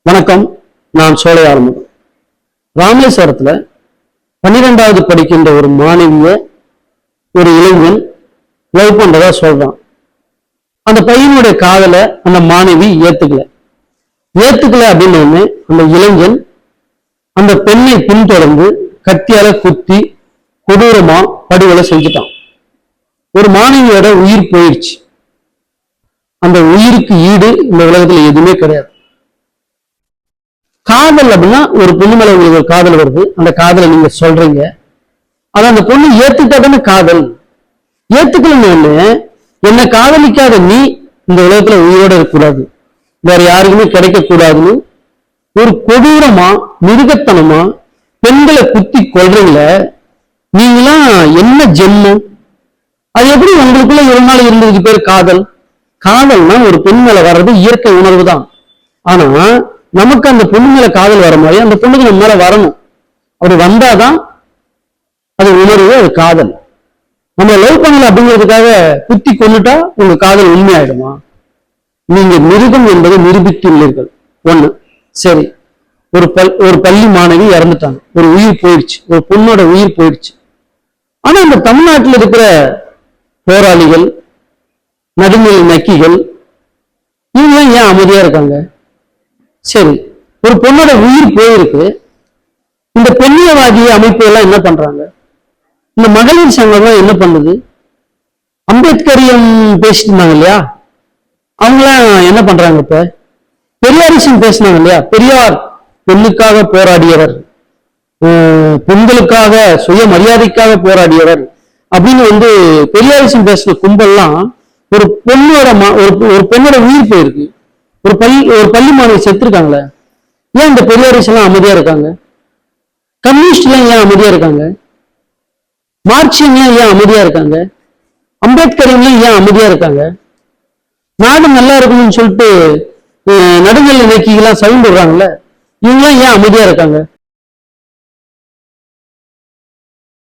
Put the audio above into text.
வணக்கம். நான் சோலை ஆரம்பம். ராமேஸ்வரத்துல 12வது படிக்கின்ற ஒரு மாணவிய ஒரு இளைஞன் லவ் பண்றதா சொல்றான். அந்த பையனுடைய காதலை அந்த மாணவி ஏத்துக்கல அப்படின்னு அந்த இளைஞன் அந்த பெண்ணை பின்தொடர்ந்து கத்தியால குத்தி கொடூரமா படுகொலை செஞ்சுட்டான். ஒரு மாணவியோட உயிர் போயிடுச்சு. அந்த உயிருக்கு ஈடு இந்த உலகத்துல எதுவுமே கிடையாது. காதல் அப்படின்னா ஒரு பொண்ணு மேல உங்களுக்கு ஒரு காதல் வருது, அந்த காதலை நீங்க சொல்றீங்க, அதை அந்த பொண்ணு ஏத்துக்கிட்டாதானே காதல். ஏத்துக்கலன்னு என்னை காதலிக்காத நீ இந்த உலகத்துல உயிரோட இருக்கக்கூடாது, வேற யாருக்குமே கிடைக்க கூடாதுன்னு ஒரு கொடூரமா மிருகத்தனமா பெண்களை குத்தி கொள்றீங்கள, நீங்களாம் என்ன ஜென்மம்? அது எப்படி உங்களுக்குள்ள ஒரு நாள் இருந்ததுக்கு பேர் காதல்? காதல்னா ஒரு பெண் மேல வர்றது இயற்கை உணர்வு தான். ஆனா நமக்கு அந்த பொண்ணு மேல காதல் வர மாதிரி அந்த பொண்ணுக்கு நம்ம மேல வரணும். அப்படி வந்தாதான் அது உணர்வு, அது காதல். நம்ம லவ் பண்ணல அப்படிங்கிறதுக்காக குத்தி கொண்டுட்டா உங்க காதல் உண்மையாயிடுமா? நீங்க மிருகம் என்பதை நிரூபித்துள்ளீர்கள். ஒண்ணு. சரி, ஒரு பள்ளி மாணவி இறந்துட்டாங்க, ஒரு உயிர் போயிடுச்சு, ஒரு பொண்ணோட உயிர் போயிடுச்சு. ஆனா இந்த தமிழ்நாட்டில் இருக்கிற போராளிகள், நடுநிலை நக்கிகள், இவங்க ஏன் அமைதியா இருக்காங்க? சரி, ஒரு பொண்ணோட உயிர் போயிருக்கு, இந்த பெண்ணியவாதி அமைப்பு எல்லாம் என்ன பண்றாங்க? இந்த மகளிர் சங்கம் என்ன பண்ணுது? அம்பேத்கரியம் பேசிட்டு இருந்தாங்க இல்லையா, அவங்களாம் என்ன பண்றாங்க? இப்ப பெரியாரிசம் பேசினாங்க இல்லையா, பெரியார் பெண்ணுக்காக போராடியவர், பெண்களுக்காக சுய மரியாதைக்காக போராடியவர் அப்படின்னு பெரியாரிசம் பேசின கும்பல்லாம் ஒரு பெண்ணோட உயிர் போயிருக்கு, ஒரு பள்ளி மாணவி செத்துருக்காங்களே, ஏன் இந்த பெரியாரிஸ் எல்லாம் அமைதியா இருக்காங்க? கம்யூனிஸ்ட் எல்லாம் ஏன் அமைதியா இருக்காங்க? மார்க்சியம் ஏன் அமைதியா இருக்காங்க? அம்பேத்கரியம் ஏன் அமைதியா இருக்காங்க? நாடு நல்லா இருக்கணும்னு சொல்லிட்டு நடுநிலை நோக்கிகளாம் சவுண்ட் விடுறாங்கல்ல, இவங்களாம் ஏன் அமைதியா இருக்காங்க?